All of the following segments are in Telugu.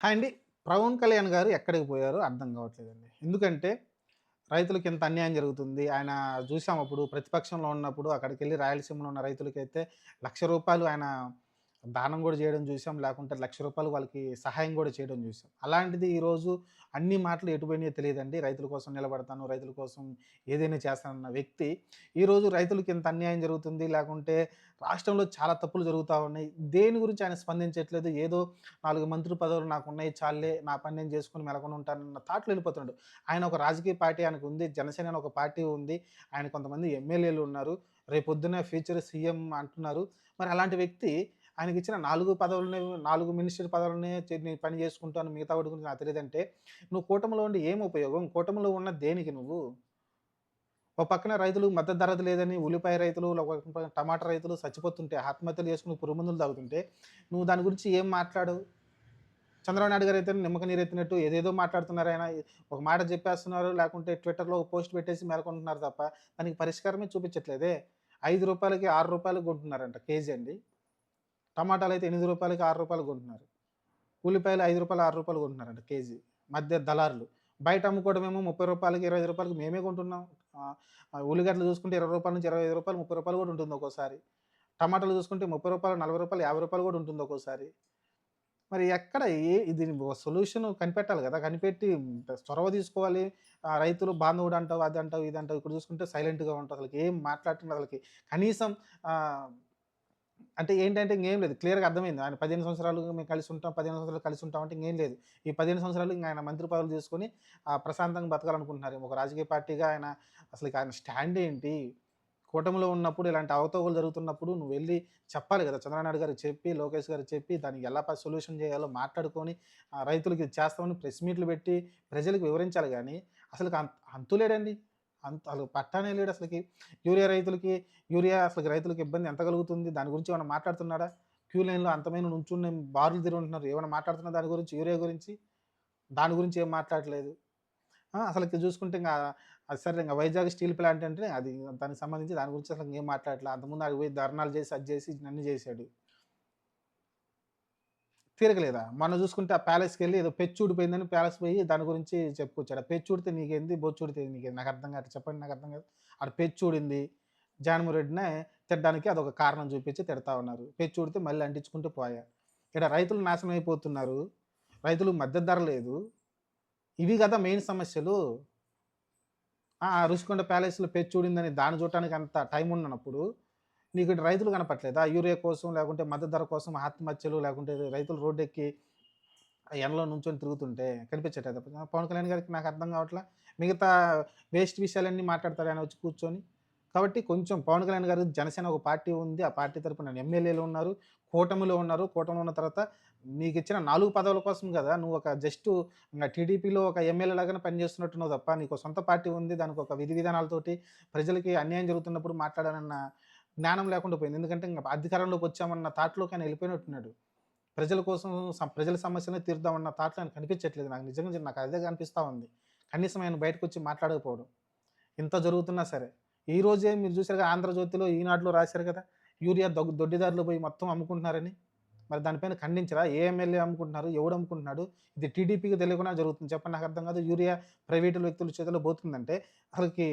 హాయ్ అండి. పవన్ కళ్యాణ్ గారు ఎక్కడికి పోయారో అర్థం కావట్లేదండి. ఎందుకంటే రైతులకి ఇంత అన్యాయం జరుగుతుంది. ఆయన చూసాం అప్పుడు ప్రతిపక్షంలో ఉన్నప్పుడు అక్కడికెళ్ళి రాయలసీమలో ఉన్న రైతులకైతే రూ. 1,00,000 ఆయన దానం గూడా చేయడం చూసాం. లేకుంటే రూ. 1,00,000 వాళ్ళకి సహాయం గూడా చేయడం చూసాం. అలాంటిది ఈరోజు అన్ని మాటలు ఎటు పోయినాయో తెలీదండి. రైతుల కోసం నిలబడతాను, రైతుల కోసం ఏదైనా చేస్తానన్న వ్యక్తి ఈరోజు రైతులకి ఇంత అన్యాయం జరుగుతుంది. లేకుంటే రాష్ట్రంలో చాలా తప్పులు జరుగుతా ఉన్నాయి. దేని గురించి ఆయన స్పందించట్లేదు. ఏదో 4 మంత్రి పదవులు నాకున్నాయి చాల్లే. నా పని నేను చేసుకొని మెలకొని ఉంటానన్న థాట్‌లో ఎళ్ళిపోతున్నాడు. ఆయన ఒక రాజకీయ పార్టీ ఆయనకుంది. జనసేన అని ఒక పార్టీ ఉంది. ఆయన కొంతమంది ఎమ్మెల్యేలు ఉన్నారు. రేపొద్దున ఫ్యూచర్ సీఎం అంటున్నారు. మరి అలాంటి వ్యక్తి ఆయనకిచ్చిన 4 పదవులని 4 మినిస్టర్ పదవులనే నీ పని చేసుకుంటాను. మిగతా వాటి గురించి నాకు తెలీదంటే, నువ్వు కూటమిలో ఉండి ఏం ఉపయోగం? కూటమిలో ఉన్నది దేనికి నువ్వు? ఓ పక్కన రైతులు మద్దతు ధర లేదని ఉల్లిపాయ రైతులు, టమాటా రైతులు చచ్చిపోతుంటే, ఆత్మహత్యలు చేసుకొని పురుగుమందులు తాగుతుంటే, నువ్వు దాని గురించి ఏం మాట్లాడవు? చంద్రబాబు నాయుడు గారైతే నిమ్మక నీరెత్తినట్టు ఏదేదో మాట్లాడుతున్నారాయన. ఒక మాట చెప్పేస్తున్నారు. లేకుంటే ట్విట్టర్‌లో ఒక పోస్ట్ పెట్టేసి మేల్కొంటున్నారు తప్ప, దానికి పరిష్కారమే చూపించట్లేదే. రూ. 5కి రూ. 6 కొంటున్నారంట కేజీ అండి. టమాటాలయితే రూ. 8కి రూ. 6 కొంటున్నారు. ఉల్లిపాయలు రూ. 5, రూ. 6 కొంటున్నారంట కేజీ. మధ్య దళారులు. బయట అమ్ముకోవడమేమో రూ. 30కి, రూ. 25కి మేమే కొంటున్నాం. ఆహ్, ఆహ్, చూసుకుంటే రూ. 20 నుంచి రూ. 25, రూ. 30 కూడా ఉంటుంది ఒక్కోసారి. టమాటాలు చూసుకుంటే రూ. 30, రూ. 40, రూ. 50 కూడా ఉంటుంది ఒక్కోసారి. మరి ఎక్కడ దీని సొల్యూషన్ కనిపెట్టాలి గదా! కనిపెట్టి చొరవ తీసుకోవాలి. రైతులు బాంధవుడు అంటావు, అదంటావు, ఇదంటావు. ఇక్కడ చూసుకుంటే సైలెంట్‌గా ఉంటావు. అసలకి ఏం మాట్లాడట్లేదు అసలకి. కనీసం ఆహ్, అంటే ఏంటంటే ఇంగేం లేదు. క్లియర్‌గా అర్థమైంది. ఆయన 15 సంవత్సరాలు మేము కలిసుంటాం, 15 సంవత్సరాలు కలిసుంటాం అంటే ఇంగేం లేదు. ఈ 15 సంవత్సరాలు ఇంగ ఆయన మంత్రి పదవులు చేసుకొని ప్రశాంతంగా బతకాలనుకుంటున్నారేమో. ఒక రాజకీయ పార్టీగా ఆయన అసలకి ఆయన స్టాండ్ ఏంటి? కూటమిలో ఉన్నప్పుడు ఇలాంటి అవకతవకలు జరుగుతున్నప్పుడు నువ్వెళ్లి చెప్పాలి గదా! చంద్రబాబు నాయుడు గారికి చెప్పి, లోకేష్ గారికి చెప్పి దానికి ఎలా సొల్యూషన్ జేయాలో మాట్లాడుకొని రైతులకి ఇది చేస్తామని ప్రెస్ మీట్లు పెట్టి ప్రజలకు వివరించాలి గానీ, అసలుకి అంతులేడండి. అసలు పట్టానే లేడసలకి. యూరియా రైతులకి అసలకి రైతులకి ఇబ్బంది ఎంత కలుగుతుంది? దాని గురించి ఏమన్నా మాట్లాడుతున్నాడా? క్యూ లైన్‌లో అంతమైన నుంచుని బారులు తిరుగుంటున్నారు. ఏమన్నా మాట్లాడుతున్నారా దాని గురించి? యూరియా గురించి? దాని గురించి ఏం మాట్లాడట్లేదు. అసలకి చూసుకుంటే అది సరే ఇంగ వైజాగ్ స్టీల్ ప్లాంట్ అంటే అది దానికి సంబంధించి దాని గురించి అసలు ఇంకేం మాట్లాడట్లే. అంతకుముందు ఆడికి పోయి ధర్నాలు చేసి, అది చేసి, అన్ని చేసాడు. తిరగలేదా? మొన్న చూసుకుంటే ఆ ప్యాలెస్‌కెళ్ళి ఏదో పెచ్చూడిపోయిందని ప్యాలెస్ పోయి దాని గురించి చెప్పుకొచ్చాడు. ఆ పెచ్చూడితే నీకేంది? బొచ్చూడితే నీకేంది? నాకు అర్థం కావట్లేదు. చెప్పండి నాకు అర్థం కాదు. ఆడ పెచ్చూడింది. జగన్‌మోహన్ రెడ్డినే తిట్టడానికి అదొక కారణం చూపించి తిడతా ఉన్నారు. పెచ్చూడితే మళ్ళీ అంటించుకుంటూ పోయా. ఈడ రైతులు నాశనం అయిపోతున్నారు. రైతులకు మద్దతు ధర లేదు. ఇవి గదా మెయిన్ సమస్యలు. రుషికొండ ప్యాలెస్‌లో పెచ్చూడిందని దాన్ని చూడటానికి అంత టైం ఉన్నప్పుడు, నీకు ఇటు రైతులు కనపట్లేదా? యూరియా కోసం, లేకుంటే మద్దతు ధర కోసం ఆత్మహత్యలు, లేకుంటే రైతులు రోడ్డెక్కి ఆ ఎండలో నుంచొని తిరుగుతుంటే కనిపించట్లేదా? పవన్ కళ్యాణ్ గారికి నాకు అర్థం కావట్లా. మిగతా వేస్ట్ విషయాలన్నీ మాట్లాడతారు ఆయన వచ్చి కూర్చొని. కాబట్టి కొంచెం పవన్ కళ్యాణ్ గారు జనసేన ఒక పార్టీ ఉంది. ఆ పార్టీ తరపున ఎమ్మెల్యేలు ఉన్నారు. కూటమిలో ఉన్నారు. కూటమిలో ఉన్న తర్వాత నీకిచ్చిన 4 పదవుల కోసం గదా! నువ్వు ఒక జస్టు టీడీపీలో ఒక ఎమ్మెల్యే లాగానే పనిచేస్తున్నట్టున్నావు తప్ప, నీకో సొంత పార్టీ ఉంది. దానికి ఒక విధి విధానాలతోటి ప్రజలకి అన్యాయం జరుగుతున్నప్పుడు మాట్లాడాలన్న జ్ఞానం లేకుండా పోయింది. ఎందుకంటే ఇంగ అధికారంలోకి వచ్చామన్న థాట్‌లోకి ఆయన ఎళ్ళిపోయినట్టున్నాడు. ప్రజల కోసం ప్రజల సమస్యలనే తీరుద్దామన్న థాట్‌లో ఆయనకు కనిపించట్లేదు. నాకు నిజంగా నాకు అదే కనిపిస్తా ఉంది. కనీసం ఆయన బయటకొచ్చి మాట్లాడకపోవడం. ఇంత జరుగుతున్నా సరే. ఈ రోజే మీరు చూసారుగా 'ఆంధ్రజ్యోతిలో', 'ఈనాడులో' రాశారు కదా! యూరియా దొడ్డిదారిలో పోయి మొత్తం అమ్ముకుంటున్నారని. మరి దానిపైన ఖండించరా? ఏ ఎమ్మెల్యే అమ్ముకుంటున్నారు? ఎవడు అమ్ముకుంటున్నాడు? ఇది టీడీపీకి తెలియకుండా జరుగుతుంది. చెప్పండి నాకు అర్థం కాదు. యూరియా ప్రైవేటు వ్యక్తుల చేతిలో పోతుందంటే అసలకి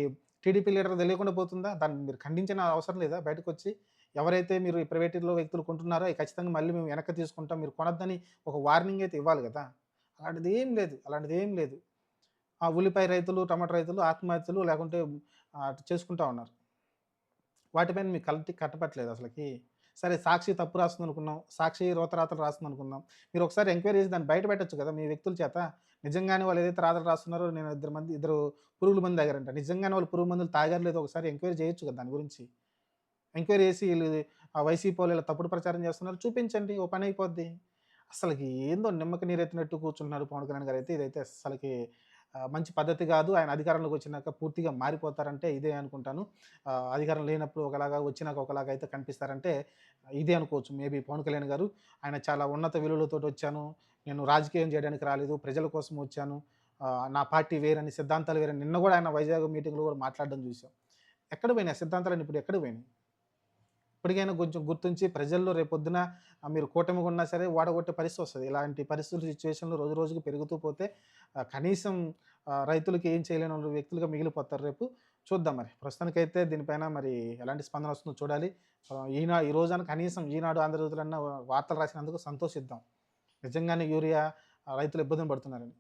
టీడీపీ లీడర్‌కి తెలియకుండా పోతుందా? దాన్ని మీరు ఖండించిన అవసరం లేదా బయటకొచ్చి? ఎవరైతే మీరు ఈ ప్రైవేటులో వ్యక్తులు కొంటున్నారో అయి ఖచ్చితంగా మళ్ళీ మేము వెనక్కి తీసుకుంటాం. మీరు కొనొద్దని ఒక వార్నింగ్ అయితే ఇవ్వాలి గదా! అలాంటిదేం లేదు. అలాంటిదేం లేదు. ఉల్లిపాయ రైతులు, టమాటా రైతులు ఆత్మహత్యలు లేకుంటే అటు చేసుకుంటా ఉన్నారు. వాటిపైన మీకు కట్టపట్లేదు అసలకి. సరే 'సాక్షి' తప్పు రాస్తుందనుకున్నాం. 'సాక్షి' రోతరాతలు రాస్తుందనుకుందాం. మీరు ఒకసారి ఎంక్వైరీ చేసి దాన్ని బయట పెట్టొచ్చు కదా! మీ వ్యక్తుల చేత. నిజంగానే వాళ్ళు ఏదైతే రాతలు రాస్తున్నారో నేను ఇద్దరు పురుగుల మందు తాగారంట. నిజంగానే వాళ్ళు పురుగు మందులు తాగారో లేదో ఒకసారి ఎంక్వైరీ చేయొచ్చు కదా! దాని గురించి. ఎంక్వైరీ చేసి ఈళ్ళు వైసీపీ వోళ్ళు ఇలా తప్పుడు ప్రచారం చేస్తున్నారు చూపించండి. ఓ పనైపోద్ది. అసలకి ఏందో నిమ్మకి నీరెత్తినట్టు కూర్చుంటున్నాడు పవన్ కళ్యాణ్ గారైతే. ఇదైతే అస్సలకి మంచి పద్ధతి గాదు. ఆయన అధికారంలోకి వచ్చినాక పూర్తిగా మారిపోతారంటే ఇదే అనుకుంటాను. అధికారం లేనప్పుడు ఒకలాగా, వచ్చినాక ఒకలాగా అయితే కనిపిస్తారంటే ఇదే అనుకోవచ్చు. మేబీ పవన్ కళ్యాణ్ గారు. ఆయన చాలా ఉన్నత విలువలతోటొచ్చాను. నేను రాజకీయం చేయడానికి రాలేదు. ప్రజల కోసం వచ్చాను. నా పార్టీ వేరని, సిద్ధాంతాలు వేరని నిన్న గూడా ఆయన వైజాగ్ మీటింగ్‌లో గూడా మాట్లాడడం చూసాం. ఎక్కడ పోయినాయి ఆ సిద్ధాంతాలన్నీ ఇప్పుడు ఎక్కడికి పోయినాయి? ఇప్పటికైనా కొంచెం గుర్తించి ప్రజల్లో రేపొద్దున మీరు కూటమిగా ఉన్నా సరే ఓడగొట్టే పరిస్థితి వస్తది. ఇలాంటి పరిస్థితులు, సిట్యుయేషన్‌లు రోజు రోజుకి పెరుగుతూ పోతే కనీసం రైతులకి ఏం చేయలేని వ్యక్తులుగా మిగిలిపోతారు రేపు. చూద్దాం మరి. ప్రస్తుతానికైతే దీనిపైన మరి ఎలాంటి స్పందన వస్తుందో చూడాలి. ఈ రోజున కనీసం ఈనాడు, ఆంధ్రజ్యోతిలన్నా వార్తలు రాసినందుకు సంతోషిద్దాం. నిజంగానే యూరియా రైతులు ఇబ్బందులు పడుతున్నారని.